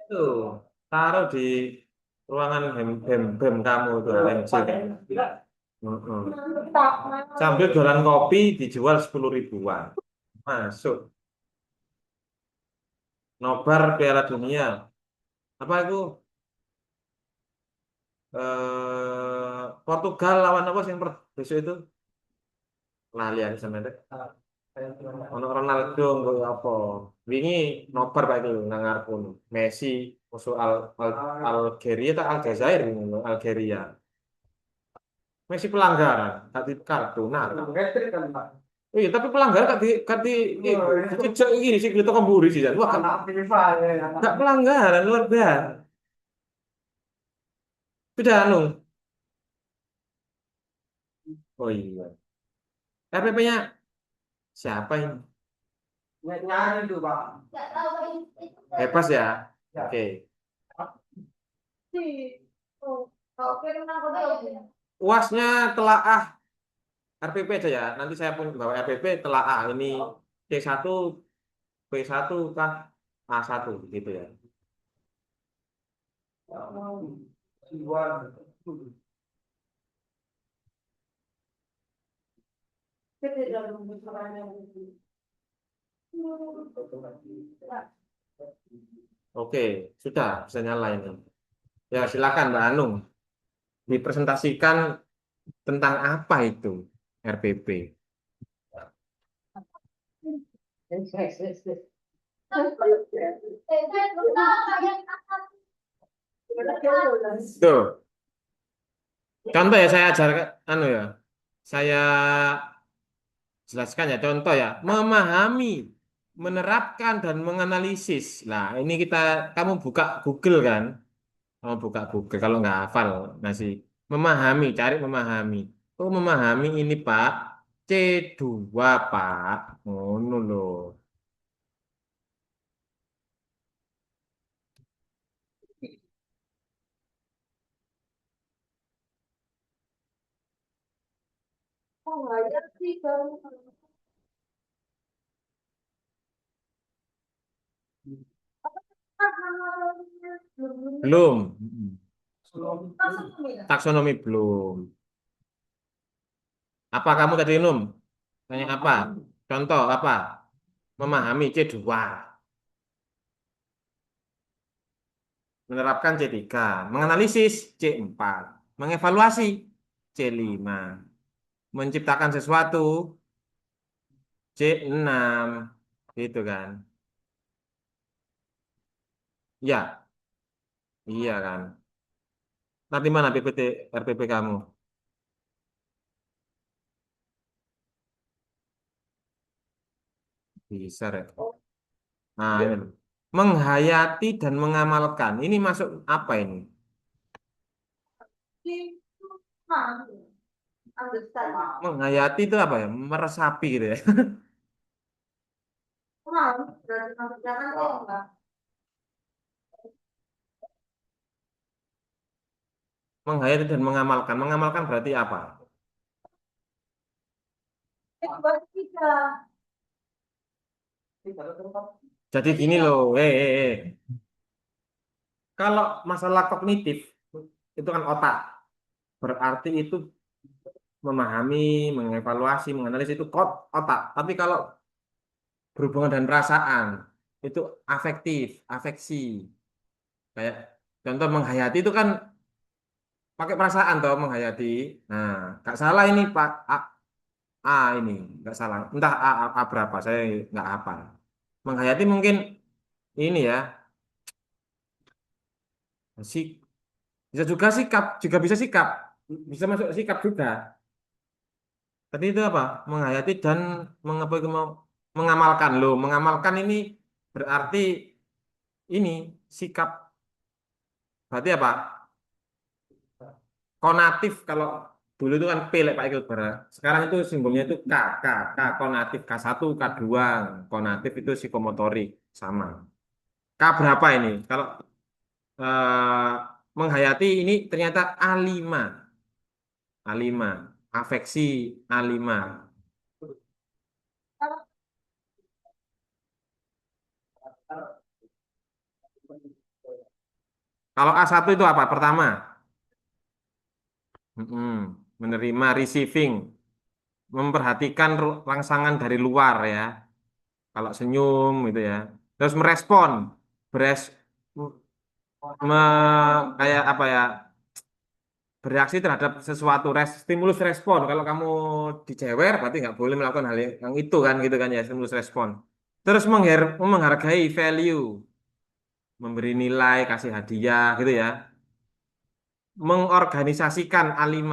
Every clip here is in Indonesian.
Itu taruh di ruangan BEM kamu itu LMC. Mm-mm. Sambil jualan kopi dijual 10 ribuan. Masuk. Nobar Piala Dunia. Apa itu? Portugal lawan apa sih yang besok itu? Lali aku sampe. Ono Ronaldo nggak apa. Wingi nobar pak itu ngarepku. Messi musuh Algeria tak Aljazair ini, Algeria. Messi pelanggaran, tadi kartu. Nah, iya tapi pelanggaran kati cecek ini sih kita kemburi sih. Wah, nggak pelanggaran luar biasa. Sudah anu. Oh iya. RPP-nya siapa ini? Bebas ya. Oke. UASnya telaah RPP aja ya. Nanti saya pun bawa RPP telaah ini C1 B1 kah A1 gitu ya. Oke, sudah bisa nyala ini. Ya, silakan Mbak Anung dipresentasikan tentang apa itu RPP. Tuh, contoh ya saya ajarkan anu ya. Saya jelaskan ya contoh ya, memahami, menerapkan dan menganalisis. Nah, ini kamu buka Google kan? Kamu buka Google kalau nggak hafal masih memahami, cari memahami. Oh, memahami ini Pak. C2 Pak. Ngono loh. Belum. Taksonomi belum. Apa kamu tadi Num? Tanya apa? Contoh apa? Memahami C2. Menerapkan C3. Menganalisis C4. Mengevaluasi C5. Menciptakan sesuatu C6. Gitu kan. Ya, iya kan. Nanti mana PPT RPP kamu? Bisa ya. Nah, ini loh. Menghayati dan mengamalkan. Ini masuk apa ini? Menghayati itu apa ya? Meresapi gitu ya. Menghayati dan mengamalkan. Mengamalkan berarti apa? Jadi gini loh, kalau masalah kognitif itu kan otak. Berarti itu memahami, mengevaluasi, menganalisis itu otak. Tapi kalau berhubungan dengan perasaan itu afektif, afeksi. Kayak contoh menghayati itu kan pakai perasaan toh menghayati. Nah, nggak salah ini Pak A ini, nggak salah. Entah A berapa, saya nggak hafal. Menghayati mungkin ini ya, si bisa juga sikap, juga bisa sikap, bisa masuk sikap juga. Tadi itu apa? Menghayati dan mengapa itu mau mengamalkan loh. Mengamalkan ini berarti ini sikap. Berarti apa? Konatif kalau dulu itu kan P lek Pak Iqbal Bara. Sekarang itu simbolnya itu K konatif K1 K2 konatif itu psikomotorik sama. K berapa ini? Kalau eh, menghayati ini ternyata A5. A5. Afeksi A5. Kalau A1 itu apa? Pertama, mm-mm, menerima, receiving, memperhatikan rangsangan dari luar ya. Kalau senyum gitu ya. Terus merespon, beres, kayak apa ya? Bereaksi terhadap sesuatu, stimulus respon. Kalau kamu dicewer, berarti nggak boleh melakukan hal yang itu kan, gitu kan ya, stimulus respon. Terus menghargai value, memberi nilai, kasih hadiah, gitu ya. Mengorganisasikan A5,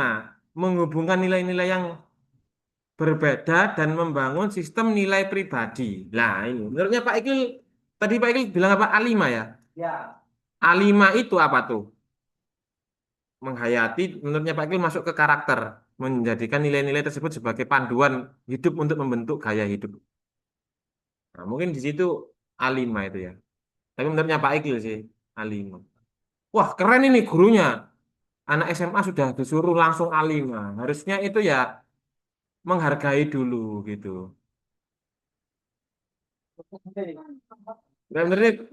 menghubungkan nilai-nilai yang berbeda dan membangun sistem nilai pribadi. Nah, ini menurutnya Pak Iqbal, tadi Pak Iqbal bilang apa? A5 ya? A5 itu apa tuh? Menghayati, menurutnya Pak Iqbal masuk ke karakter, menjadikan nilai-nilai tersebut sebagai panduan hidup untuk membentuk gaya hidup. Nah, mungkin di situ A5 itu ya. Tapi menurutnya Pak Iqbal sih A5. Wah, keren ini gurunya. Anak SMA sudah disuruh langsung A5. Harusnya itu ya menghargai dulu gitu. Nah, menurutnya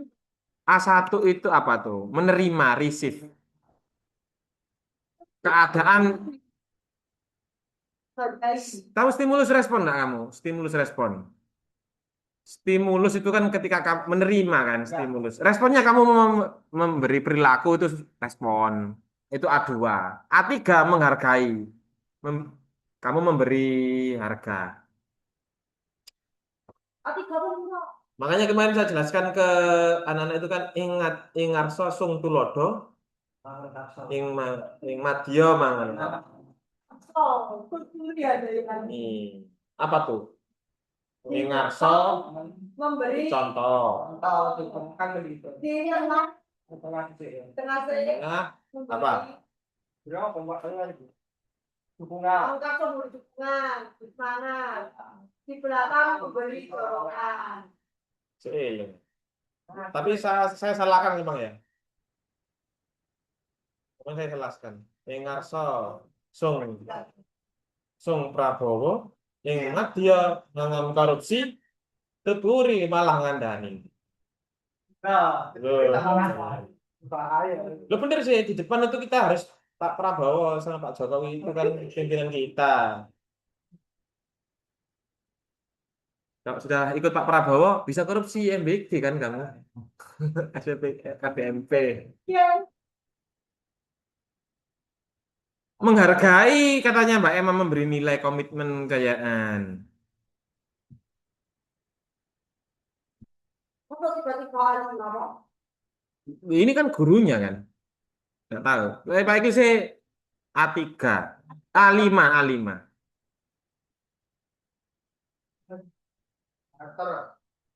A1 itu apa tuh? Menerima, receive. Keadaan, tahu stimulus respon enggak kamu? Stimulus respon. Stimulus itu kan ketika kamu menerima kan stimulus. Responnya kamu memberi perilaku itu respon. Itu A2. A3 menghargai. Mem- kamu memberi harga. Makanya kemarin saya jelaskan ke anak-anak itu kan ingat ingarso sung tulodo ing ma, ing madya mangan. Nih, apa tuh? Ingarso memberi contoh. Tengah apa? Dukungan. Angka memberi dukungan di mana? Di belakang memberi dorongan. Iya. Tapi saya salahkan memang ya. Memang saya jelaskan. Ingarso sung sung Prabowo ingat dia nganggam korupsi teburi malah ngandani. Nah, lo bener sih di depan itu kita harus Pak Prabowo sama Pak Jokowi itu kan pimpinan kita. Kalau sudah ikut Pak Prabowo bisa korupsi MBG kan kamu. SPP, KPMP. Menghargai katanya Mbak Emma memberi nilai komitmen kekayaan. Ini kan gurunya kan. Nggak tahu. Pak Iki sih A3, A5, A5.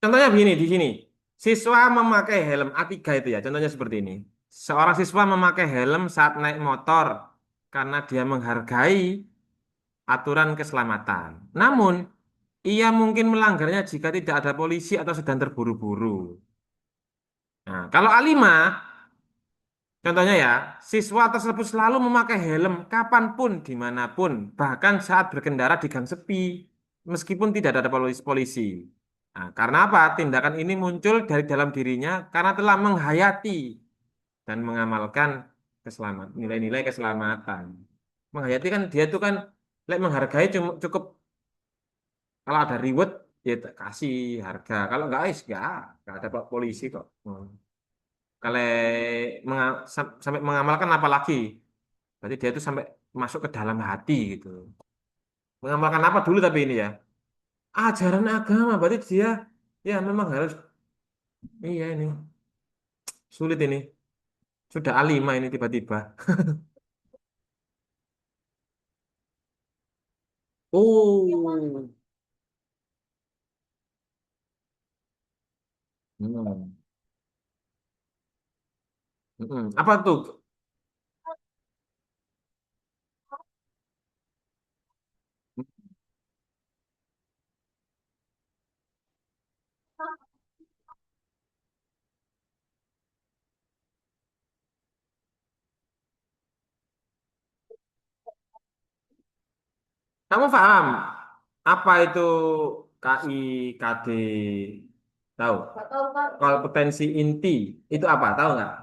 Contohnya begini di sini. Siswa memakai helm A3 itu ya. Contohnya seperti ini. Seorang siswa memakai helm saat naik motor karena dia menghargai aturan keselamatan. Namun, ia mungkin melanggarnya jika tidak ada polisi atau sedang terburu-buru. Nah, kalau A5, contohnya ya, siswa tersebut selalu memakai helm kapanpun, dimanapun, bahkan saat berkendara di gang sepi, meskipun tidak ada polisi. Nah, karena apa? Tindakan ini muncul dari dalam dirinya karena telah menghayati dan mengamalkan keselamatan, nilai-nilai keselamatan. Menghayati kan dia itu kan, menghargai cukup kalau ada reward ya kasih harga. Kalau enggak, enggak ada polisi kok. Kalau sampai mengamalkan apalagi, berarti dia itu sampai masuk ke dalam hati gitu. Mengamalkan apa dulu tapi ini ya, ajaran agama, berarti dia ya memang harus, iya ini sulit ini. Sudah A5 ini tiba-tiba. Oh, hmm. Apa tuh? Kamu paham apa itu KI, KD? Tahu? Kompetensi inti itu apa? Tahu nggak?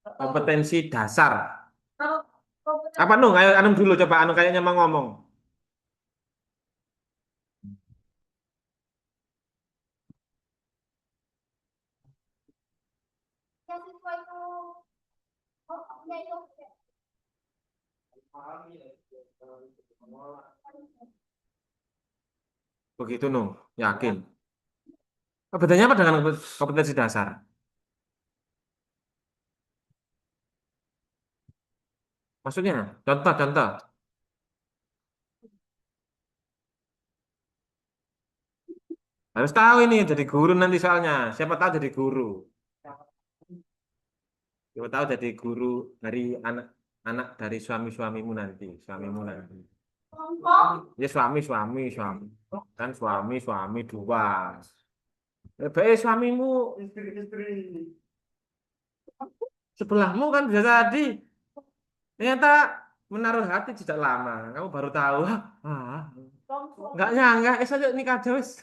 Kompetensi dasar. Apa Nung? Ayo Anung dulu coba Anung kayaknya mau ngomong. Begitu Nung, yakin. Bedanya apa dengan kompetensi dasar? Maksudnya, contoh-contoh. Harus tahu ini jadi guru nanti soalnya. Siapa tahu jadi guru. Siapa tahu jadi guru dari anak dari suami-suamimu nanti, suamimu nanti. Ya suami. Kan suami dua. Baik suamimu, istri-istri. Sebelahmu kan bisa jadi. Ternyata menaruh hati tidak lama. Kamu baru tahu. Ah, nggak nyangka. Saja nikah aja wis.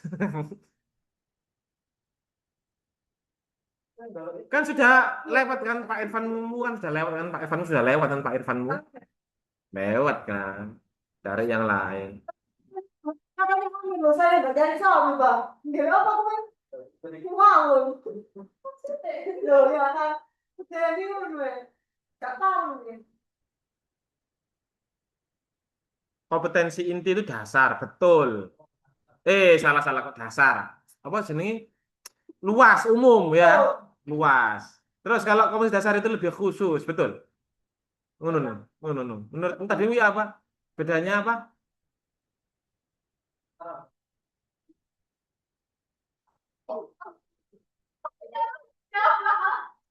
Kan sudah lewat kan Pak Irfanmu kan sudah lewat kan Pak Irfanmu sudah lewat kan Pak Irfanmu lewat kan dari yang lain. Makanya kami loh saya nggak jadi suami bang. Dia apa kemarin? Ngawur. Loh ya kan. Jadi gue nggak tahu nih. Kompetensi inti itu dasar betul. Salah salah kok dasar. Apa jenenge luas umum ya luas. Terus kalau kompetensi dasar itu lebih khusus betul. Ngono no. Ngono no. Menurut tadi apa? Bedanya apa?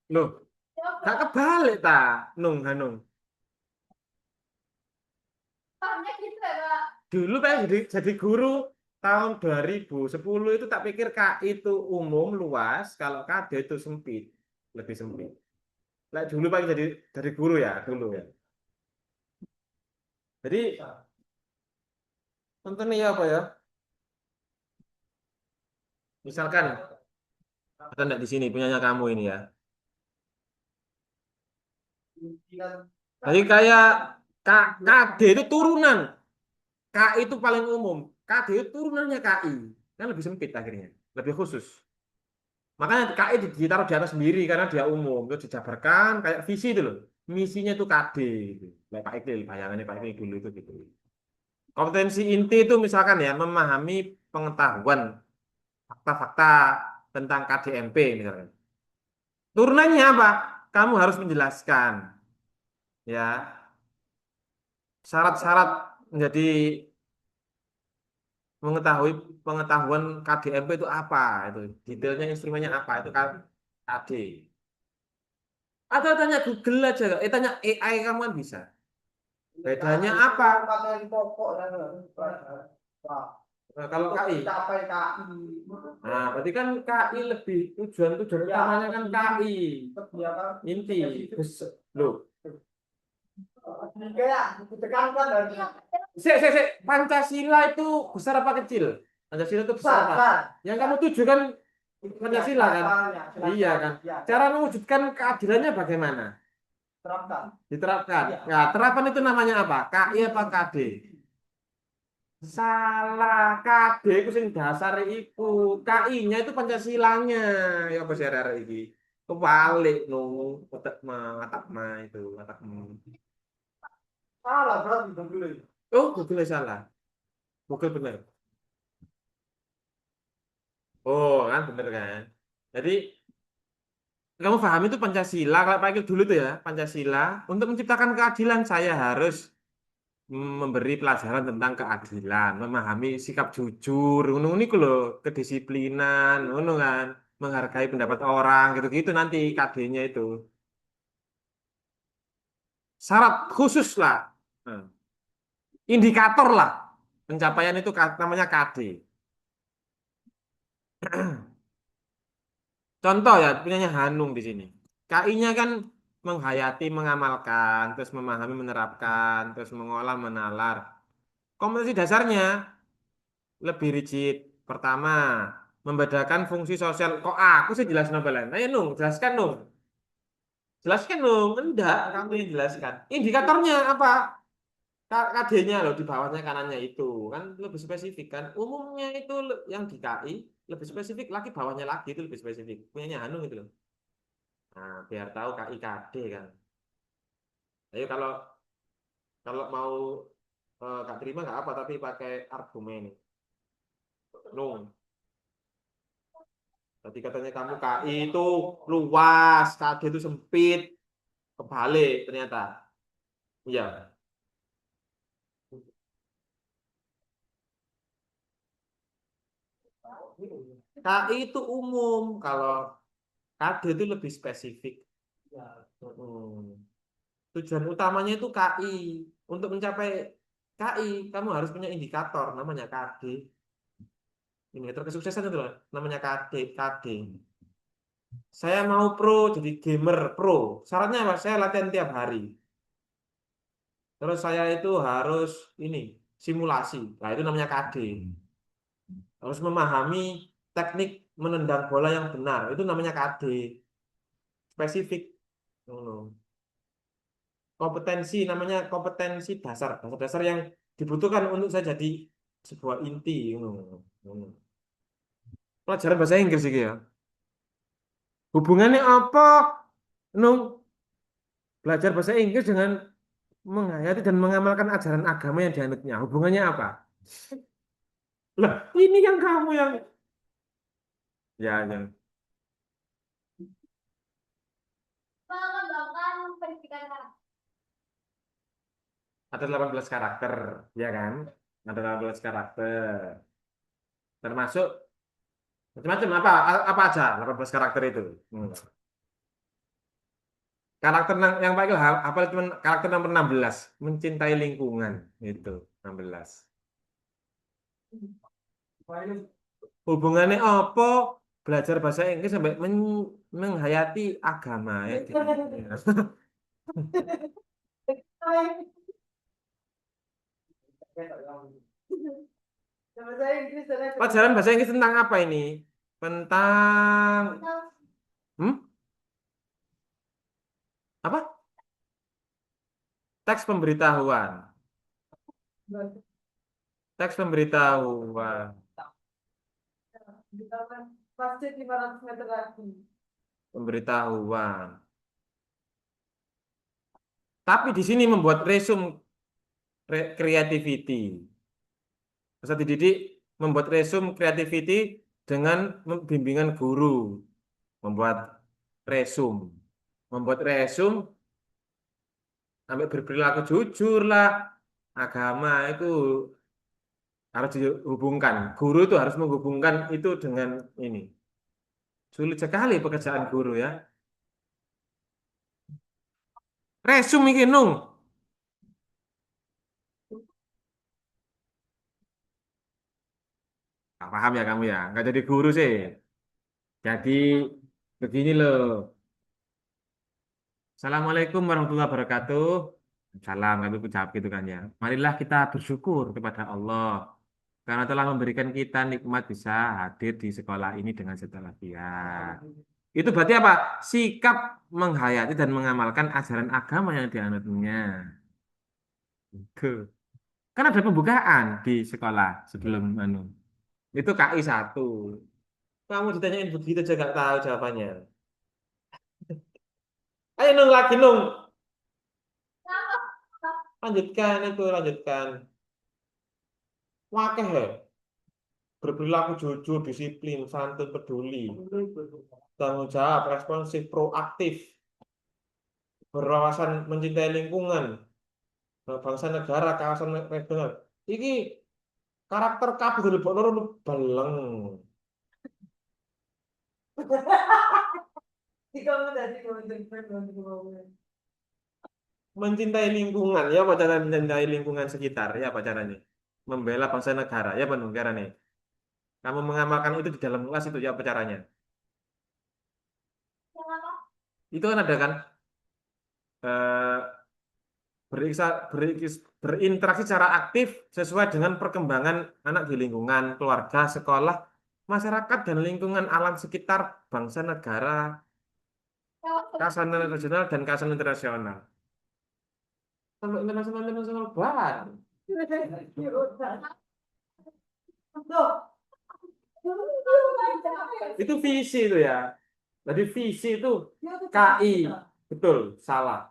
Loh, gak kebalik ta, Hanung. Dulu pengen jadi guru tahun 2010 itu tak pikir KI itu umum luas, kalau KD itu sempit, lebih sempit. Lah dulu pengen jadi guru ya dulu ya. Jadi contohnya ya apa ya? Misalkan ada enggak di sini punyanya kamu ini ya. Jadi kayak KD itu turunan, KI itu paling umum, KD itu turunannya KI, kan lebih sempit akhirnya, lebih khusus. Makanya KI ditaruh di atas sendiri karena dia umum. Itu dijabarkan kayak visi itu loh. Misinya itu KD. Gitu. Kayak Pak Iqbal, bayangannya Pak Iqbal dulu itu gitu. Kompetensi inti itu misalkan ya, memahami pengetahuan fakta-fakta tentang KDMP misalkan. Turunannya apa? Kamu harus menjelaskan ya syarat-syarat menjadi mengetahui pengetahuan KDMP itu apa itu detailnya instrumennya apa itu kan KD. Atau tanya Google aja, tanya AI kamu kan bisa. Bedanya apa? Nah, kalau KI, nah berarti kan KI lebih tujuan utamanya kan KI inti. Loh, Pancasila itu besar apa kecil? Pancasila itu besar apa? Yang kamu tuju kan Pancasila kan? Iya kan? Cara mewujudkan keadilannya bagaimana? Diterapkan. Ya, terapan itu namanya apa? KI apa KD? Salah, KD itu sing dasar iku. KI-nya itu Pancasilanya. Ya apa sih arek iki? Kebalik no, otak otak itu, otakmu. Salah berarti Google. Oh, Google salah. Google benar. Oh, kan bener kan? Jadi kamu paham itu Pancasila, kalau Pak Akil dulu tuh ya, Pancasila, untuk menciptakan keadilan saya harus memberi pelajaran tentang keadilan, memahami sikap jujur, ngono niku lho, kedisiplinan, ngono kan, menghargai pendapat orang, gitu-gitu nanti KD-nya itu. Syarat khusus lah, Nah, indikator lah, pencapaian itu namanya KD. Contoh ya, punyanya Hanung di sini. KI-nya kan menghayati, mengamalkan, terus memahami, menerapkan, terus mengolah, menalar. Kompetensi dasarnya lebih rigid. Pertama, membedakan fungsi sosial. Kok aku sih jelas nobelan? Ayo Nung, jelaskan Nung. Jelaskan dong, enggak, kamu yang jelaskan. Indikatornya apa? KD-nya loh di bawahnya kanannya itu kan lebih spesifik kan. Umumnya itu yang di KI lebih spesifik lagi bawahnya lagi itu lebih spesifik. Punyanya Hanung itu loh. Nah, biar tahu KI KD kan. Ayo kalau kalau mau Kak terima nggak apa tapi pakai argumen. Nung. Tadi katanya kamu KI itu luas, KD itu sempit. Kebalik ternyata. Iya. KI itu umum, kalau KD itu lebih spesifik. Hmm. Tujuan utamanya itu KI. Untuk mencapai KI, kamu harus punya indikator namanya KD. Indikator kesuksesan itu loh, namanya KD. KD. Saya mau pro jadi gamer pro. Syaratnya apa? Saya latihan tiap hari. Terus saya itu harus ini simulasi. Nah, itu namanya KD. Harus memahami teknik menendang bola yang benar. Itu namanya KD. Spesifik. Hmm. Kompetensi namanya kompetensi dasar. Dasar-dasar yang dibutuhkan untuk saya jadi sebuah inti. Hmm. Pelajaran bahasa Inggris sih ya. Hubungannya apa? Nung belajar bahasa Inggris dengan menghayati dan mengamalkan ajaran agama yang dianutnya. Hubungannya apa? Lah, ini yang kamu yang ya, ya. Mengembangkan pendidikan karakter. Ada 18 karakter, ya kan? Ada 18 karakter. Termasuk macam-macam apa aja 18 karakter itu. Hmm. Karakter yang paling apa cuma karakter nomor 16, mencintai lingkungan itu 16. Hubungannya apa? Belajar bahasa Inggris sampai menghayati agama ya. Bahasa Inggris dan Pelajaran bahasa Inggris tentang apa ini? Tentang hmm? Apa? Teks pemberitahuan. Teks pemberitahuan. pasti 500 meter lagi. Pemberitahuan. Tapi di sini membuat resume creativity. Peserta dididik membuat resume creativity dengan bimbingan guru. Membuat resume. Membuat resume sampai berperilaku jujur lah. Agama itu harus dihubungkan. Guru itu harus menghubungkan itu dengan ini. Sulit sekali pekerjaan guru ya. Resume iki nung. Nggak paham ya kamu ya. Nggak jadi guru sih. Jadi begini loh. Assalamualaikum warahmatullahi wabarakatuh. Salam kami ucap gitu kan ya. Marilah kita bersyukur kepada Allah karena telah memberikan kita nikmat bisa hadir di sekolah ini dengan segala pihak. Itu berarti apa? Sikap menghayati dan mengamalkan ajaran agama yang dianutnya. Gitu. Kan ada pembukaan di sekolah sebelum anu. Itu KI 1. Kamu ditanyain begitu aja gak tahu jawabannya. Ayo nung lagi nung. Lanjutkan itu, lanjutkan. Wakeh ya. Berperilaku jujur, disiplin, santun, peduli. Tanggung jawab, responsif, proaktif. Berwawasan mencintai lingkungan. Bangsa negara, kawasan regional. Iki karakter kabeh dari loro lu baleng. Di kamu tadi ngomong. Mencintai lingkungan, ya apa cara mencintai lingkungan sekitar, ya apa caranya? Membela bangsa negara, ya apa negara nih? Kamu mengamalkan itu di dalam kelas itu, ya apa caranya? Itu kan ada kan eh, berinteraksi secara aktif sesuai dengan perkembangan anak di lingkungan, keluarga, sekolah, masyarakat, dan lingkungan alam sekitar bangsa negara. Kasanan regional dan kasanan internasional. Sampai internasional internasional banget. Itu visi itu ya. Jadi visi itu KI, betul, salah.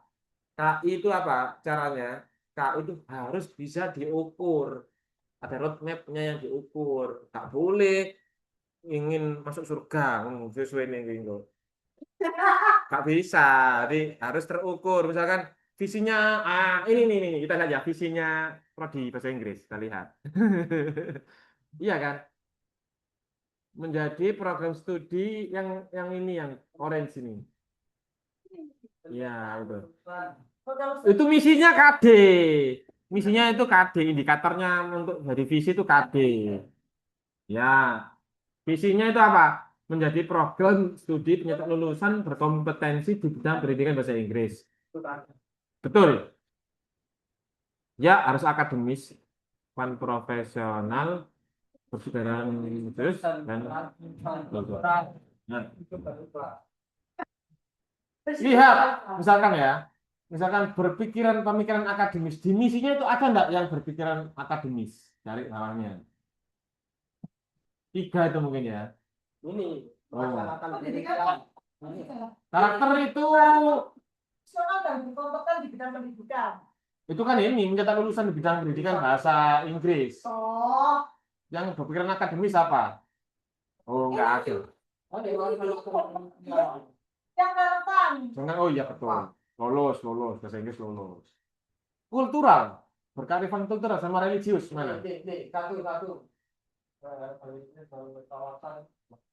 KI itu apa caranya? KI itu harus bisa diukur. Ada roadmap-nya yang diukur. Tak boleh ingin masuk surga, sesuai nih gitu. Gak bisa. Jadi harus terukur. Misalkan visinya, ini kita lihat ya visinya prodi bahasa Inggris. Kita lihat. Iya kan? Menjadi program studi yang ini yang orange ini. Iya, itu. Itu misinya KD. Misinya itu KD, indikatornya untuk dari visi itu KD. Ya, visinya itu apa? Menjadi program studi penyetak lulusan berkompetensi di bidang pendidikan bahasa Inggris. Betul. Ya, harus akademis, pan profesional, persedaraan terus dan nah, lihat, misalkan ya, misalkan berpikiran pemikiran akademis, di misinya itu ada enggak yang berpikiran akademis? Cari bawahnya. Tiga itu mungkin ya. Ini melaksanakan pendidikan. Karakter itu Profesional dan berkompeten di bidang pendidikan. itu kan ini mencetak lulusan di bidang pendidikan bahasa Inggris. Oh, Yang berpikiran akademis apa? Oh, enggak ada. yang relevan. Jangan, oh iya betul. Lolos bahasa Inggris lolos. Kultural, berkearifan kultural sama religius mana? Satu.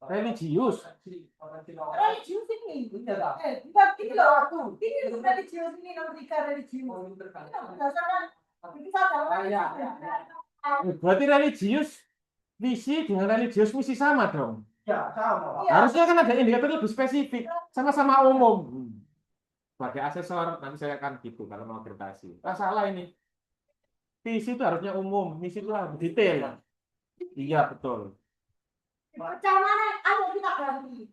Religius. Religius ini. Bukan ini loh. Ini religius ini nomor 3 religius. Ini berdasarkan kita Berarti religius visi dengan religius misi sama dong. Ya, sama. Harusnya kan ada indikator lebih spesifik, sama-sama umum. Sebagai asesor nanti saya akan gitu kalau mau agregasi. Salah ini. Visi itu harusnya umum, misi itu harus detail. Iya betul. Bagaimana? Ayo kita ganti.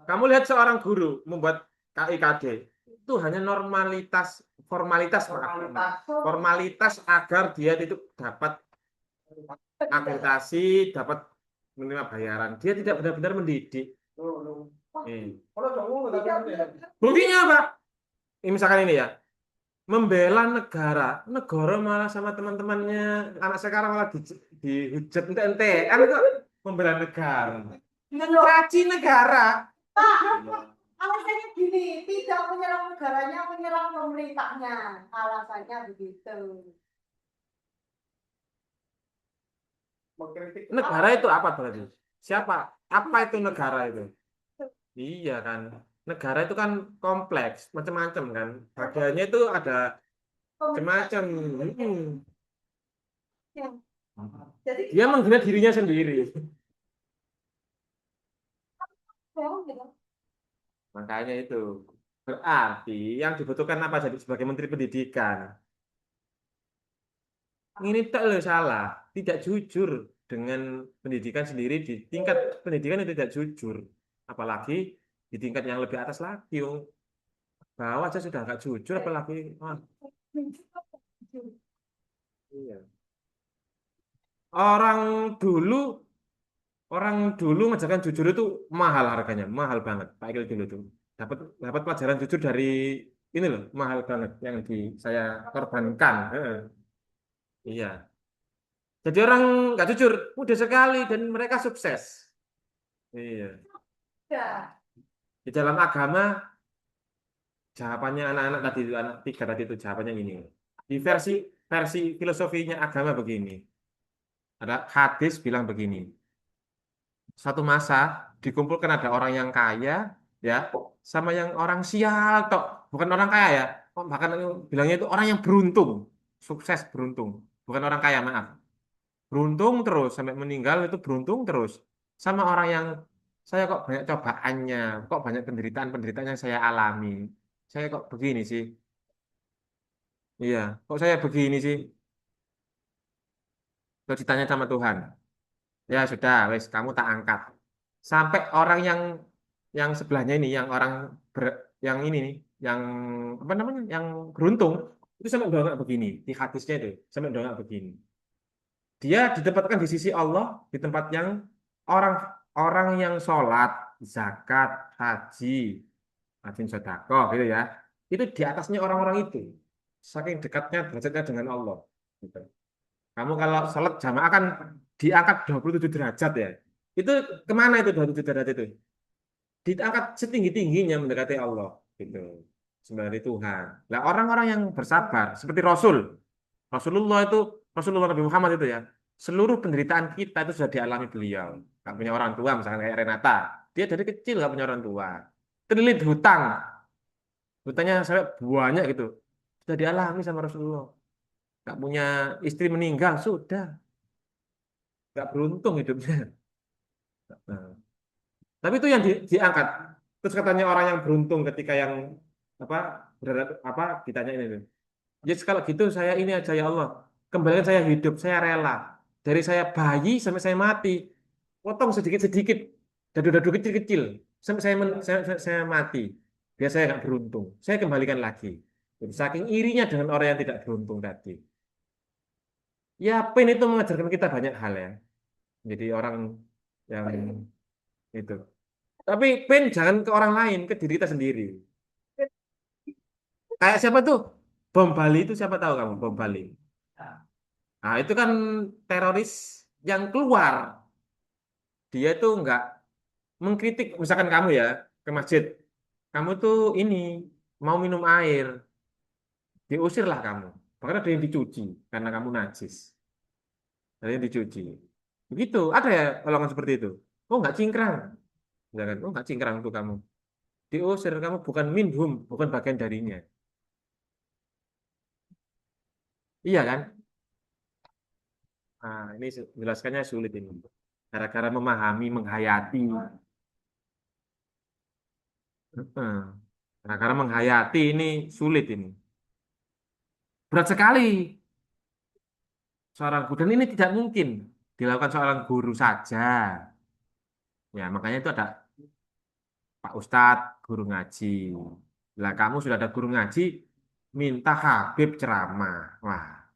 Kamu lihat seorang guru membuat KIKD itu hanya formalitas agar dia itu dapat akreditasi, dapat menerima bayaran. Dia tidak benar-benar mendidik. Buktinya apa? Ini misalkan ini ya, membela negara malah sama teman-temannya anak sekarang malah dihujat ente-ente, itu membela negara, mencaci negara. Alasannya gini, tidak menyerang negaranya, menyerang pemerintahnya. Alasannya begitu. Negara itu apa berarti? Siapa? Apa itu negara itu? Iya kan. Negara itu kan kompleks, macam-macam kan. Bagiannya itu ada macam-macam. Ya. Jadi Dia menghina dirinya sendiri. Makanya itu. Berarti yang dibutuhkan apa jadi sebagai Menteri Pendidikan? Ini tak loh salah, tidak jujur dengan pendidikan sendiri di tingkat pendidikan itu tidak jujur, apalagi di tingkat yang lebih atas lagi, bawah aja sudah nggak jujur, apalagi iya. Orang dulu orang dulu mengajarkan jujur itu mahal harganya, mahal banget, Pak Ikil dulu tuh dapat dapat pelajaran jujur dari ini loh, mahal banget yang saya korbankan. Iya. Jadi orang nggak jujur, mudah sekali dan mereka sukses. Iya. ya. Di dalam agama, jawabannya anak-anak tadi, anak tiga tadi itu jawabannya ini. Di versi versi filosofinya agama begini. Ada hadis bilang begini. Satu masa dikumpulkan ada orang yang kaya, ya, sama yang orang sial, tok, bukan orang kaya ya. Bahkan bilangnya itu orang yang beruntung, sukses beruntung, bukan orang kaya, maaf. Beruntung terus sampai meninggal itu beruntung terus sama orang yang saya kok banyak cobaannya, kok banyak penderitaan yang saya alami, saya kok begini sih, iya, kok saya begini sih, terus ditanya sama Tuhan, ya sudah, wes kamu tak angkat, sampai orang yang sebelahnya ini, yang orang yang ini nih, yang apa namanya, yang beruntung itu sampai dongak begini di hadisnya itu, sampai dongak begini. Dia ditempatkan di sisi Allah di tempat yang orang orang yang sholat, zakat, haji, rajin sedekah gitu ya. Itu di atasnya orang-orang itu. Saking dekatnya derajatnya dengan Allah. Gitu. Kamu kalau sholat jamaah kan diangkat 27 derajat ya. Itu kemana itu 27 derajat itu? Diangkat setinggi-tingginya mendekati Allah. Gitu. Sebenarnya Tuhan. Nah, orang-orang yang bersabar seperti Rasulullah itu, Rasulullah Nabi Muhammad itu ya, seluruh penderitaan kita itu sudah dialami beliau. Gak punya orang tua, misalkan kayak Renata. Dia dari kecil gak punya orang tua. Terlilit hutang. Hutangnya sampai banyak gitu. Sudah dialami sama Rasulullah. Gak punya istri meninggal, sudah. Gak beruntung hidupnya. Nah, tapi itu yang diangkat. Terus katanya orang yang beruntung ketika yang apa apa ditanya ini. Jadi kalau gitu saya ini aja ya Allah. Kembalikan saya hidup, saya rela. Dari saya bayi sampai saya mati. Potong sedikit-sedikit. Dadu-dadu kecil-kecil. Sampai saya mati. Biar saya nggak beruntung. Saya kembalikan lagi. Jadi, saking irinya dengan orang yang tidak beruntung tadi. Ya, pain itu mengajarkan kita banyak hal ya. Jadi orang yang itu. Tapi pain jangan ke orang lain, ke diri kita sendiri. Kayak siapa tuh? Bom Bali itu siapa tahu kamu? Bom Bali. Nah, itu kan teroris yang keluar. Dia tuh nggak mengkritik, misalkan kamu ya, ke masjid. Kamu tuh ini, mau minum air. Diusirlah kamu. Bahkan ada yang dicuci, karena kamu najis. Ada yang dicuci. Begitu, ada ya golongan seperti itu. Oh, nggak cingkrang. Jangan, oh nggak cingkrang tuh kamu. Diusir, kamu bukan minhum, bukan bagian darinya. Iya kan? Nah, ini jelaskannya sulit ini. Gara-gara memahami, menghayati. Heeh. Gara-gara menghayati ini sulit ini. Berat sekali seorang guru. Dan ini tidak mungkin dilakukan seorang guru saja. Ya, makanya itu ada Pak Ustadz, guru ngaji. Lah, kamu sudah ada guru ngaji, minta Habib ceramah. Wah,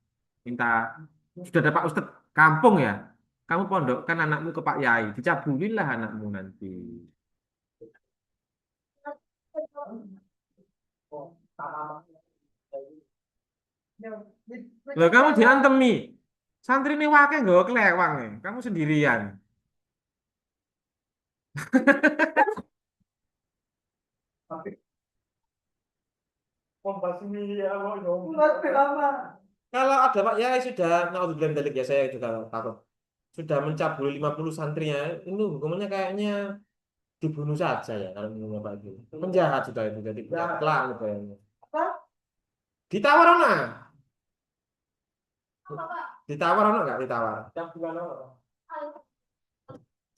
minta, sudah ada Pak Ustadz kampung ya. Kamu pondokkan anakmu ke Pak Yai, dicabulilah anakmu nanti. Loh, kamu diantemi. Santri ini wakil nggak kelewang ya. Kamu sendirian. Kalau ada Pak Yai sudah, naudzubillah dari ya saya juga takut. Sudah mencabuli 50 santrinya, ini hukumannya kayaknya dibunuh saja ya kalau menurut Pak Yai. Penjahat sudah itu jadi pelak kayaknya. Ditawar mana? Ditawar mana nggak ditawar?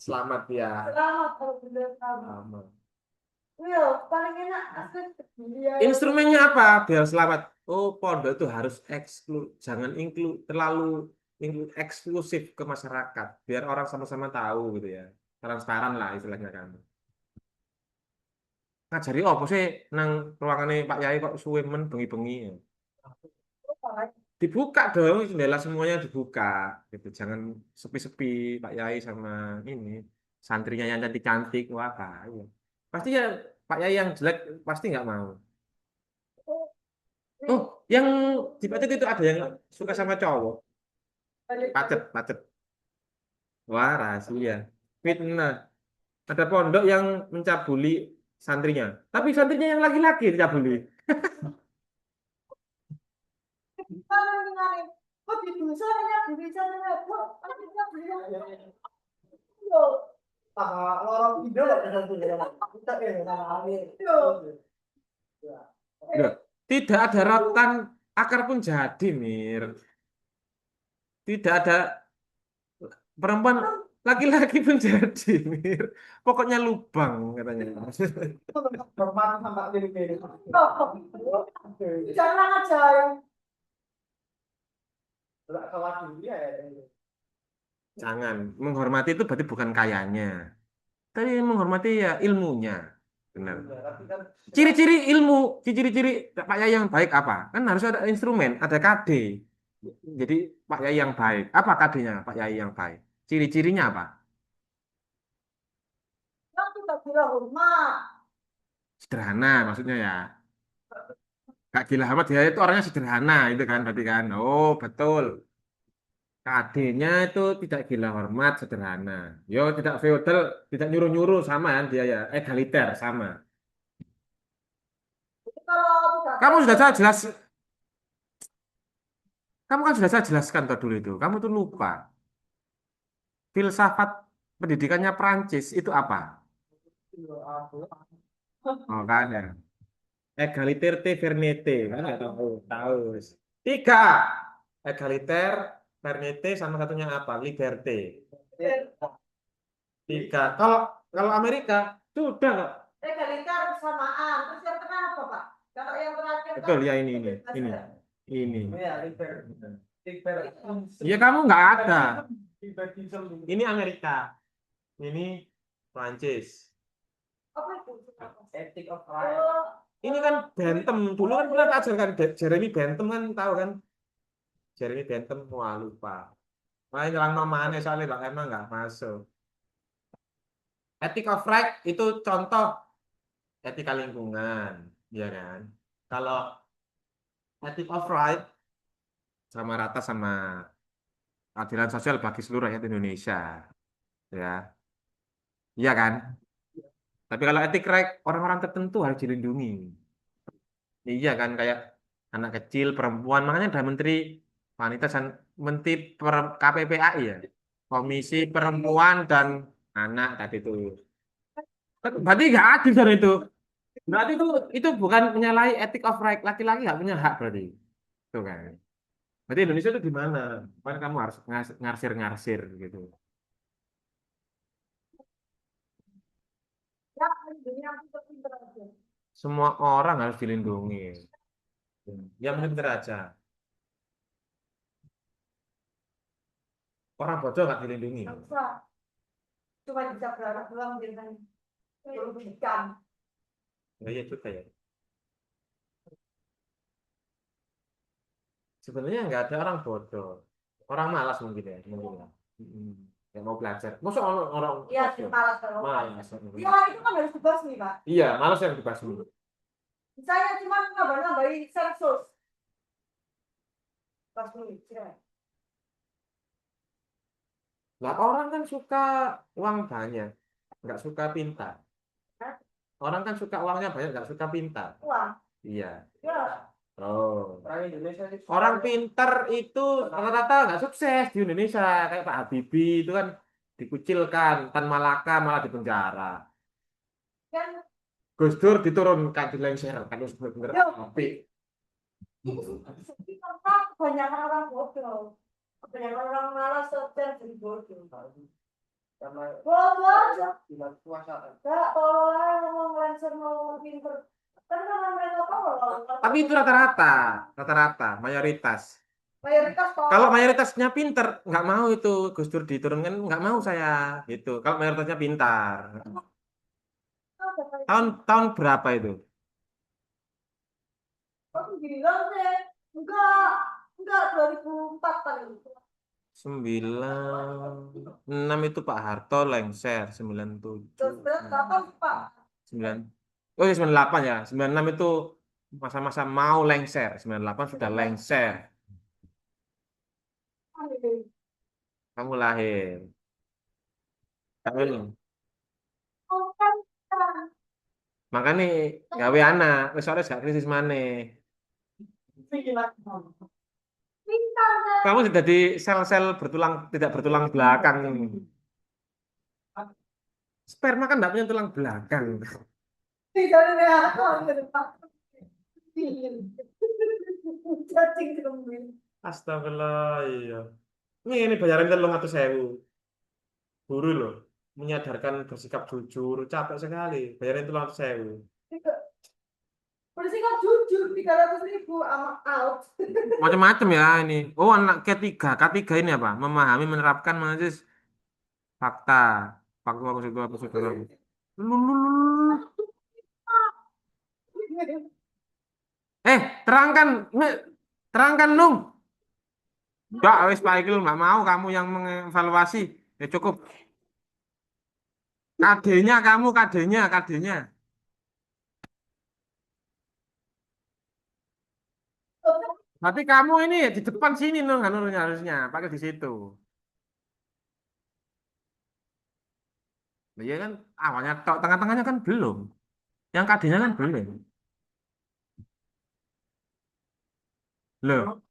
Selamat ya. Selamat kalau bener kamu. Selamat. Iya, paling enak asli dia. Instrumennya apa biar selamat? Oh, pondok itu harus jangan terlalu eksklusif ke masyarakat, biar orang sama-sama tahu gitu ya, transparan lah istilahnya kan. Ngajari apa sih nang ruangannya Pak Yai kok suwe men bengi-bengi ya? Dibuka dong jendela semuanya dibuka, gitu. Jangan sepi-sepi Pak Yai sama ini santrinya yang cantik-cantik, wah bahaya. Pasti ya Pak Yai yang jelek pasti nggak mau. Oh, yang di Pacet itu ada yang suka sama cowok. Pacet, pacet. Wah, rahasia. Fitnah. Ada pondok yang mencabuli santrinya. Tapi santrinya yang laki-laki dicabuli. Kok di bisa ya, di bisa ya. Kok ada bisa. Lorong ide lah kita Loh, tidak ada rotan akar pun jadi, Mir. Tidak ada perempuan laki-laki pun jadi, Mir. Pokoknya lubang katanya. Hormat sama diri diri. Jangan aja yang enggak kelas dia ya. Jangan. Menghormati itu berarti bukan kayanya. Tapi menghormati ya ilmunya. Benar. Ciri-ciri ilmu, ciri-ciri Pak Yai yang baik apa? Kan harus ada instrumen, ada KD. Jadi Pak Yai yang baik. Apa KD-nya Pak Yai yang baik? Ciri-cirinya apa? Yang kita bilang hormat. Sederhana maksudnya ya. Kak Gila Ahmad dia itu orangnya sederhana itu kan berarti kan. Oh, betul. KD-nya itu tidak gila hormat, sederhana. Yo, tidak feodal, tidak nyuruh-nyuruh sama kan dia ya. Egaliter sama. Jadi kalau tidak Kamu sudah feodal, saya jelas, kamu kan sudah saya jelaskan tuh dulu itu. Kamu tuh lupa. Filsafat pendidikannya Prancis itu apa? Oh, kan ya. Egaliter Fraternité, kan nggak tahu. Tahu. Tiga. Egaliter, Fraternité sama satunya apa? Liberté. Tiga. Kalau kalau Amerika sudah nggak? egaliter bersamaan. Terus yang tengah apa, Pak? Kalau yang terakhir kan Betul ya ini ini kebebasan. ini. Ya, liber. Liber. Ya kamu nggak ada. Ini Amerika, ini Prancis. Apa itu? Ethic of right. Oh, Ini kan Bentham. Dulu kan pernah tak ajarkan Jeremy Bentham kan tahu kan? Jeremy Bentham wah lupa. Malah nyelang nomane soalnya Pak emang nggak masuk. Ethic of right itu contoh etika lingkungan, ya kan? Kalau ethic of right sama rata sama keadilan sosial bagi seluruh rakyat Indonesia, ya, iya kan? Tapi kalau etik right orang-orang tertentu harus dilindungi. Iya kan kayak anak kecil, perempuan, makanya ada Menteri Wanita dan Menteri KPPAI ya. Komisi Perempuan dan Anak tadi itu. Berarti nggak adil kan itu. Berarti itu bukan menyalahi etik of right. Laki-laki nggak punya hak berarti. Itu kan. Berarti Indonesia itu di mana? Kan kamu harus ngarsir-ngarsir gitu. ya, ini yang pinter aja. Semua orang harus dilindungi. Yang pintar aja. Orang bodoh nggak dilindungi. Nggak usah. Cuma bisa berharap doang dengan merugikan. Ya, iya juga ya. Sebenarnya nggak ada orang bodoh. Orang malas mungkin ya. Mungkin ya. Nggak mau belajar. Masa orang Iya, bodoh? malas kalau Malas. ya, itu kan harus dibasmi, Pak. Iya, malas yang dibasmi. Misalnya cuma nambah-nambahin sensus. Basmi, ya. Lah orang kan suka uang banyak, nggak suka pintar. Hah? Orang kan suka uangnya banyak, nggak suka pintar. Wah, Iya. ya. Oh. Orang Indonesia sih. Orang pintar itu rata-rata nggak sukses di Indonesia. Kayak Pak Habibie itu kan dikucilkan, Tan Malaka malah dipenjara. Kan Gus Dur diturunkan di lengser, kan Gus Dur bener Yo. api. itu karena kebanyakan orang bodoh. Kebanyakan orang malas dan jadi bodoh. Karena Bodoh aja. tidak kuasa. Enggak, kalau orang ngomong lancar mau pinter. Kan karena mereka tahu kalau Tapi itu rata-rata, mayoritas. mayoritas tahu. Kalau mayoritasnya pintar, nggak mau itu Gus Dur diturunkan, nggak mau saya gitu. Kalau mayoritasnya pintar, tahun berapa itu? Aku bilang deh, enggak 2004 kali itu. 96 itu Pak Harto lengser, 97, Terus berapa Pak? 9, oh ya 98 ya, 96 itu masa-masa mau lengser, 98 sudah lengser. Kamu lahir. Kamu Oh, kan. makanya gawe anak, wis ora gak krisis maneh. Pintar deh. Kamu sudah di sel-sel bertulang tidak bertulang belakang. Sperma kan tidak punya tulang belakang. Tidak ada apa gitu Pak. Cacing kembali. Astagfirullah, iya. Ini bayaran 300.000. Guru loh, menyadarkan bersikap jujur, capek sekali. Bayarin 300.000. Bersikap jujur 300.000 sama out. Macam-macam ya ini. Oh, anak ketiga ini apa? Memahami, menerapkan menganalisis fakta. Aku situ aku saudara. Lululul. Terangkan, terangkan Nung. Enggak, wis Pak Ikil nggak mau kamu yang mengevaluasi. Ya cukup. KD-nya kamu, KD-nya. Tapi kamu ini di depan sini Nung, harusnya pakai di situ. Nah, iya kan awalnya tok, tengah-tengahnya kan belum. Yang KD-nya kan belum. Loh,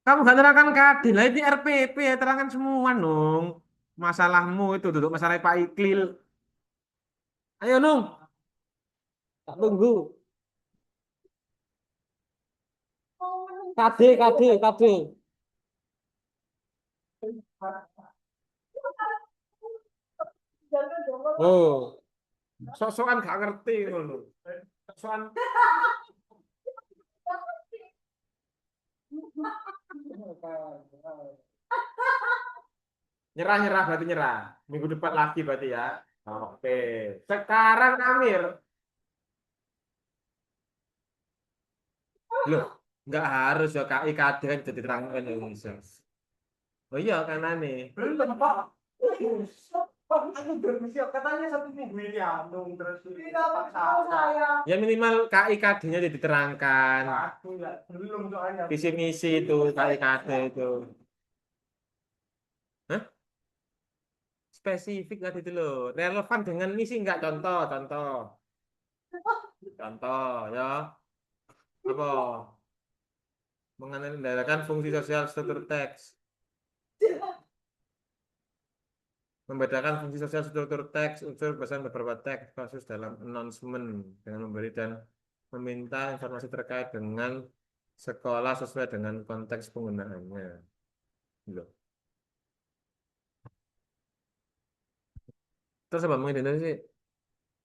kamu gak terangkan KD. Lah ini RPP ya terangkan semua Nung. Masalahmu itu duduk masalah Pak Iklil. Ayo Nung, tak tunggu. KD. Oh, sok-sokan gak ngerti ngono. Sok-sokan nyerah berarti nyerah. Minggu depan lagi berarti ya. Oke. Sekarang Amir. Loh, nggak harus ya KIKD kan jadi terangkan Indonesia. Oh iya kan aneh. Belum, Pak. Pak, aku belum siap. Katanya 1 minggu ini anung terus Tidak tahu saya. Ya minimal KIKD-nya jadi diterangkan. aku ya belum soalnya. Visi misi itu KIKD itu. Hah? Spesifik tadi itu loh. Relevan dengan misi nggak? Contoh ya. Apa? Mengendalikan fungsi sosial struktur teks. Membedakan fungsi sosial struktur teks, unsur pesan beberapa teks, kasus dalam announcement dengan memberi dan meminta informasi terkait dengan sekolah sesuai dengan konteks penggunaannya. Loh. Terus apa mengidentifikasi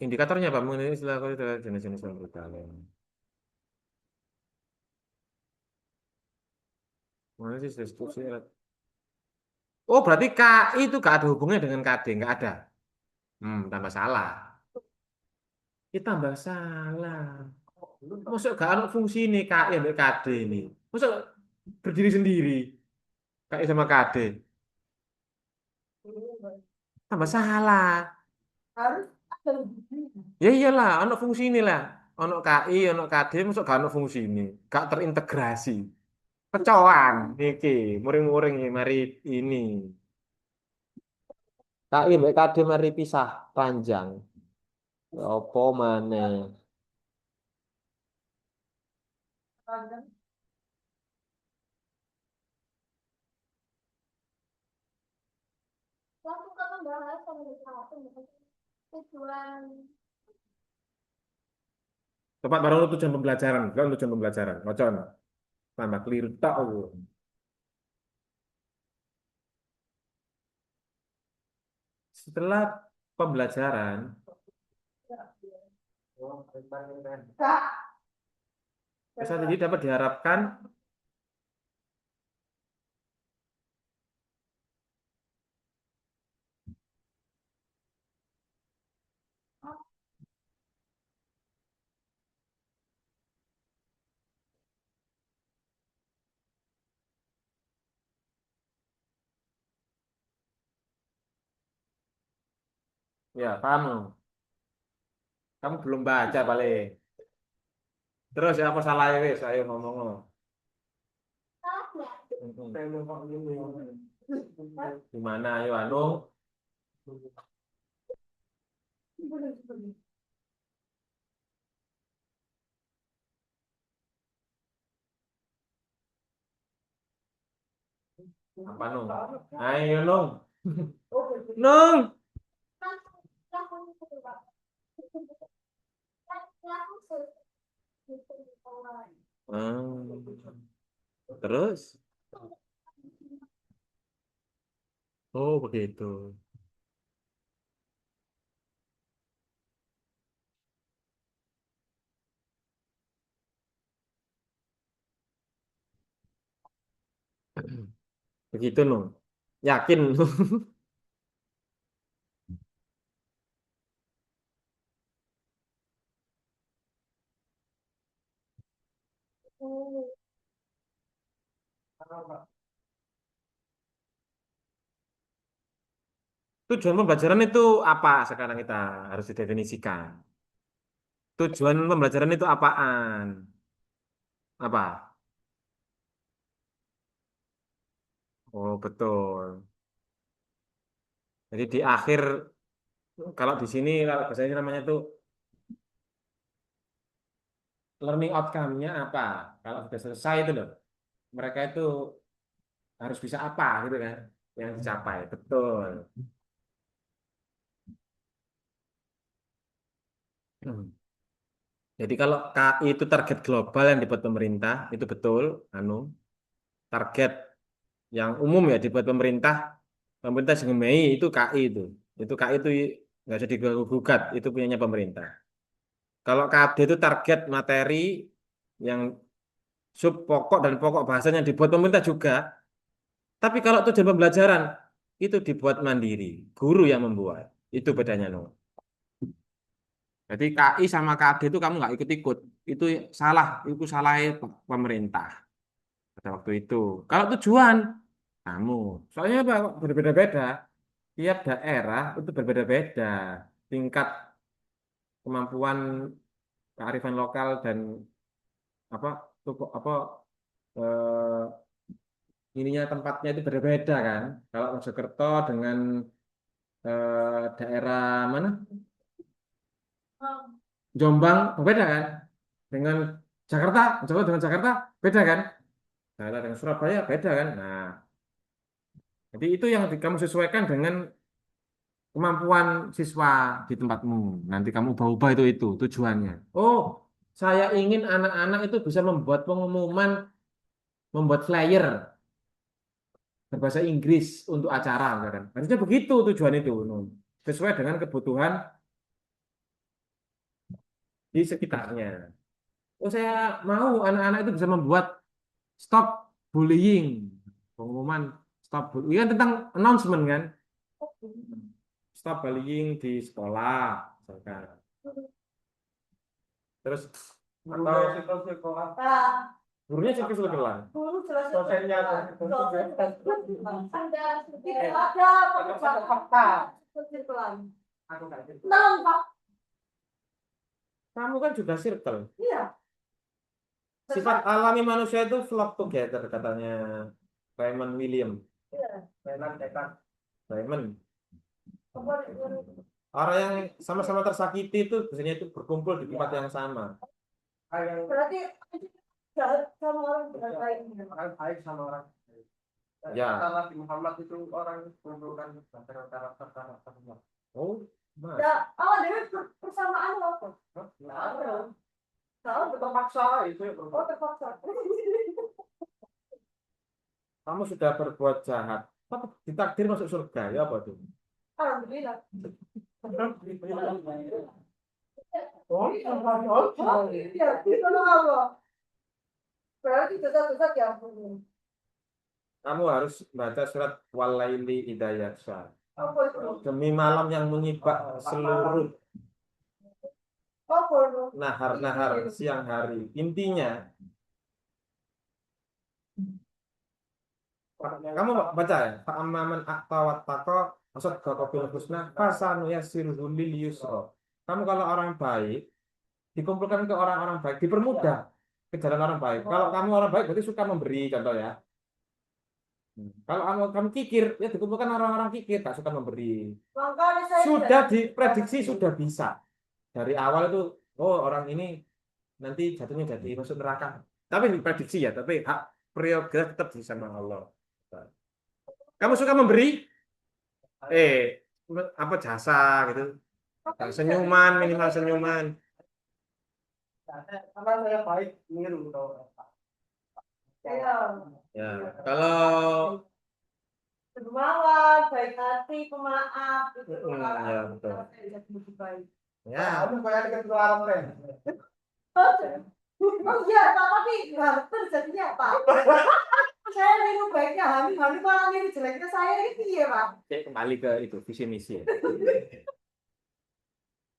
indikatornya apa mengenai istilah jenis-jenis pemberitaan. Mengenai diskusi. Oh, berarti KI itu gak ada hubungannya dengan KD, nggak ada. Tambah salah. Kita tambah salah. Masuk gak ada fungsi ini KI sampai KD ini. Masuk berdiri sendiri KI sama KD. Tambah salah. Harus ada hubungannya. Ya iyalah, ono fungsi inilah. Ono KI, ono KD, masuk gak ono fungsi ini. Gak terintegrasi. Kecoan, iki, muring-muring ini, mari ini. KI mbak KD mari pisah panjang. Apa mana? Lakukan pembahasan dengan tujuan. Tepat baru tujuan pembelajaran, kan tujuan pembelajaran. Ngocon, tambah keliru tak. Setelah pembelajaran, pesan ini dapat diharapkan ya paham. Kamu belum baca paling. Terus ya apa salahnya wis, ayo ngomong. Gimana ayo anu? Apa nung? Ayo nung. Nung. Hmm. Terus? Oh begitu. Begitu nung. Yakin? Tujuan pembelajaran itu apa sekarang kita harus didefinisikan. Tujuan pembelajaran itu apaan? Apa? Oh, betul. Jadi di akhir kalau di sini kalau bahasa ini namanya itu learning outcome-nya apa? Kalau sudah selesai itu loh, mereka itu harus bisa apa gitu kan yang dicapai. Betul. Hmm. Jadi kalau KI itu target global yang dibuat pemerintah, itu betul, anu, target yang umum ya dibuat pemerintah, pemerintah mengemei itu KI itu. Itu KI itu nggak bisa digugat, itu punyanya pemerintah. Kalau KD itu target materi yang sub pokok dan pokok bahasanya dibuat pemerintah juga. Tapi kalau tujuan pembelajaran itu dibuat mandiri, guru yang membuat. Itu bedanya, no. Jadi KI sama KD itu kamu nggak ikut-ikut. Itu salah, itu salah pemerintah pada waktu itu. Kalau tujuan kamu, soalnya apa? Berbeda-beda. Tiap daerah itu berbeda-beda tingkat kemampuan kearifan lokal dan apa apa eh, ininya tempatnya itu berbeda kan. Kalau Mojokerto dengan daerah mana? Jombang berbeda kan? Dengan Jakarta, Jawa dengan Jakarta beda kan? Jakarta dengan Surabaya beda kan? Nah, jadi itu yang kamu sesuaikan dengan kemampuan siswa di tempatmu. Nanti kamu ubah-ubah itu tujuannya. Oh, saya ingin anak-anak itu bisa membuat pengumuman, membuat flyer berbahasa Inggris untuk acara, kan? Harusnya begitu tujuan itu, Nun. Sesuai dengan kebutuhan di sekitarnya. Oh, saya mau anak-anak itu bisa membuat stop bullying, pengumuman stop bullying kan tentang announcement kan, stop bullying di sekolah, misalkan. Terus atau Sekolah. Nah, gurunya sih kesulitan. dulu jelas Dosennya dosen ada tidak ada pekerjaan fakta. sirkulan. Aku nggak gitu. Tenang, Pak. Kamu kan juga circle. Iya. Sifat alami manusia itu flock together katanya Raymond William. Iya. Memang dekat. Raymond. Apa, Orang yang sama-sama tersakiti itu biasanya itu berkumpul di tempat yang sama. Yang berarti jahat sama orang jahat lain. orang baik sama orang. Ya. Kalau di Muhammad itu orang kumpulkan karakter. Oh, mas. Ya, awal dari persamaan apa? Nggak ada. Tahu Terpaksa itu. oh terpaksa. Kamu sudah berbuat jahat. Apa ditakdir masuk surga? Ya apa tuh? Alhamdulillah. Oh, Iya, itu apa? Berarti dosa-dosa diampuni. Kamu harus baca surat Walaili Idza Yaghsha. Apa itu? Demi malam yang menyibak seluruh Apa itu? nahar-nahar siang hari. Intinya, kamu baca ya? Fa'amman aqta wattaqa wasaddaqa bil husna fasanuyassiruhu lil yusra. Kamu kalau orang baik dikumpulkan ke orang-orang baik, dipermudah ke jalan orang baik. Kalau kamu orang baik berarti suka memberi, contoh ya. Kalau kamu kikir, ya dikumpulkan orang-orang kikir, tak suka memberi. Makanya saya Sudah diprediksi, sudah bisa. Dari awal itu, oh orang ini nanti jatuhnya jadi masuk neraka. Tapi diprediksi ya, tapi hak prerogatif tetap di sama Allah. Kamu suka memberi? Apa jasa gitu. Senyuman, minimal senyuman. Karena saya baik niru tau. Iya. Ya, kalau Dermawan, baik hati, pemaaf, itu ya, betul. lebih baik. Ya, Kamu kayak dekat keluarga kan? Oh iya, Pak, tapi nggak terjadinya Pak. Saya niru baiknya Hani malah niru jeleknya saya itu iya Pak. oke, kembali ke itu visi misi ya.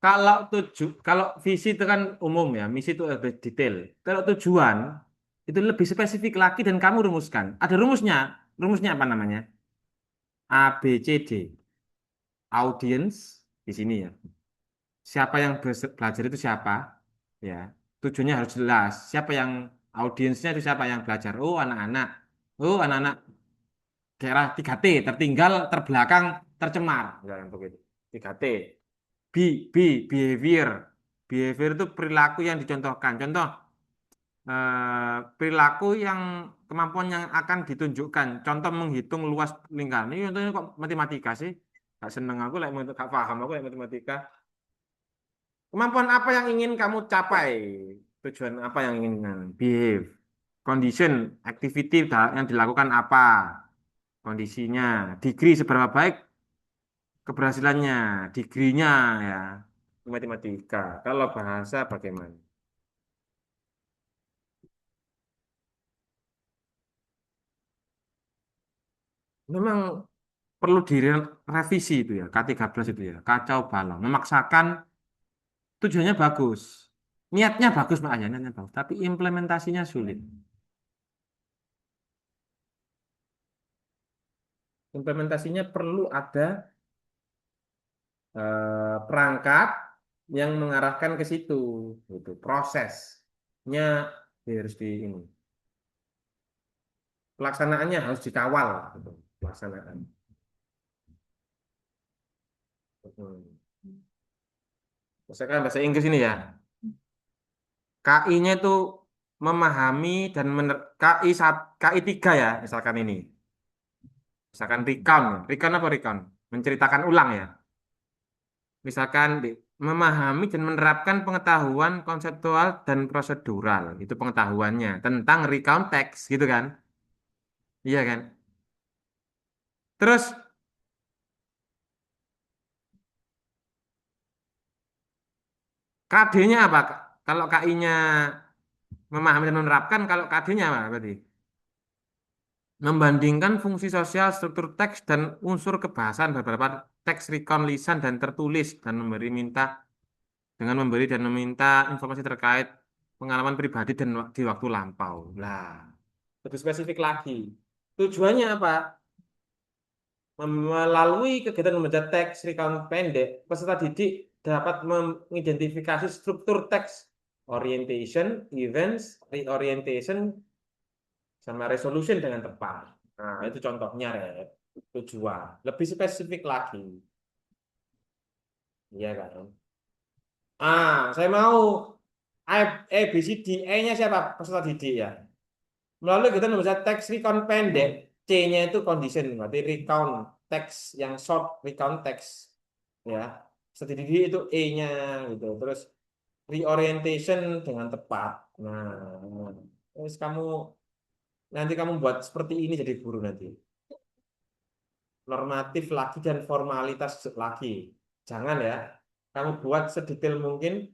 Kalau visi itu kan umum ya, misi itu lebih detail. Kalau tujuan itu lebih spesifik lagi dan kamu rumuskan. Ada rumusnya. Rumusnya apa namanya? A, B, C, D. Audience di sini ya. Siapa yang belajar itu siapa? Ya. Tujuannya harus jelas. Siapa yang audiensnya itu siapa yang belajar? Oh, anak-anak. Oh, anak-anak daerah 3T, tertinggal, terbelakang, tercemar. Misalnya begitu. 3T. B, B, behavior. Behavior itu perilaku yang dicontohkan. Contoh, perilaku yang kemampuan yang akan ditunjukkan. Contoh menghitung luas lingkaran. Ini contohnya kok matematika sih? Gak seneng aku, gak paham aku matematika. Kemampuan apa yang ingin kamu capai? Tujuan apa yang ingin behave? Condition, activity yang dilakukan apa? Kondisinya, degree seberapa baik keberhasilannya, degree-nya ya. Matematika. Kalau bahasa bagaimana? Memang perlu direvisi itu ya, K13 itu ya, kacau balau, memaksakan tujuannya bagus, niatnya bagus makanya niatnya bagus, tapi implementasinya sulit. Implementasinya perlu ada perangkat yang mengarahkan ke situ, gitu. Prosesnya harus di ini, pelaksanaannya harus dikawal, gitu. Pelaksanaan. Misalkan bahasa Inggris ini ya, KI-nya itu memahami dan KI 3 ya, misalkan ini. Misalkan recount, ya. Recount apa recount? Menceritakan ulang ya. Misalkan memahami dan menerapkan pengetahuan konseptual dan prosedural. Itu pengetahuannya tentang recount text gitu kan. Iya kan? Terus KD-nya apa? Kalau KI-nya memahami dan menerapkan, kalau KD-nya apa berarti? Membandingkan fungsi sosial, struktur teks, dan unsur kebahasaan beberapa teks recount lisan dan tertulis dan memberi dan meminta informasi terkait pengalaman pribadi dan di waktu lampau. Lah, lebih spesifik lagi. Tujuannya apa? Melalui kegiatan membaca teks recount pendek, peserta didik dapat mengidentifikasi struktur teks, orientation, events, reorientation, sama resolution dengan tepat. Nah, itu contohnya, Red. Tujuan. Lebih spesifik lagi. Iya kan? Saya mau A, B, C, D, E-nya siapa? Peserta didik ya. Melalui kita membaca teks recount pendek, C-nya itu condition, berarti recount teks yang short, recount teks. Ya. Peserta didik itu E-nya gitu. Terus reorientation dengan tepat. Nah, terus nanti kamu buat seperti ini jadi guru nanti. Normatif lagi dan formalitas lagi. Jangan ya, kamu buat sedetail mungkin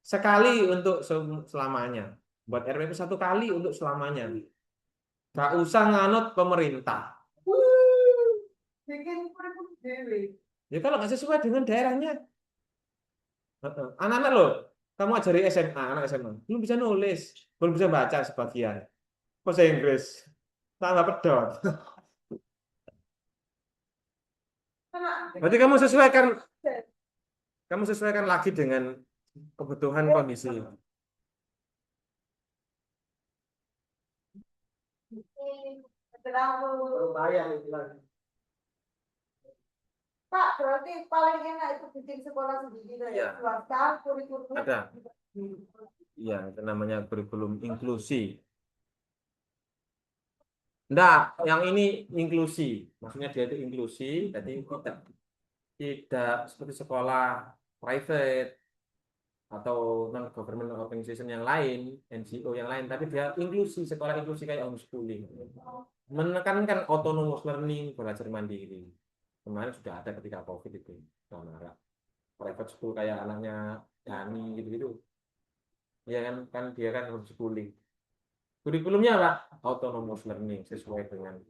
sekali untuk selamanya. Buat RPP 1 kali untuk selamanya. Gak usah nganut pemerintah. Bikin kurikulum dewe. Ya kalau nggak sesuai dengan daerahnya. Anak-anak loh, kamu ajari SMA, anak SMA. Belum bisa nulis, belum bisa baca sebagian. Bahasa Inggris. Tambah pedot. Berarti kamu sesuaikan lagi dengan kebutuhan kondisi. Lumayan itu lagi. Pak, berarti paling enak itu bikin sekolah sendiri dari Iya. swasta, kurikulumnya. Ada. Iya, itu namanya kurikulum inklusi. Enggak, yang ini inklusi. Maksudnya dia itu inklusi, jadi tidak seperti sekolah private atau non government organization yang lain, NGO yang lain, tapi dia inklusi, sekolah inklusi kayak homeschooling. Menekankan autonomous learning, belajar mandiri. Kemarin sudah ada ketika COVID itu, marak. Private school kayak anaknya Dani gitu-gitu. Ya kan dia kan homeschooling. Kurikulumnya apa? Autonomous learning sesuai dengan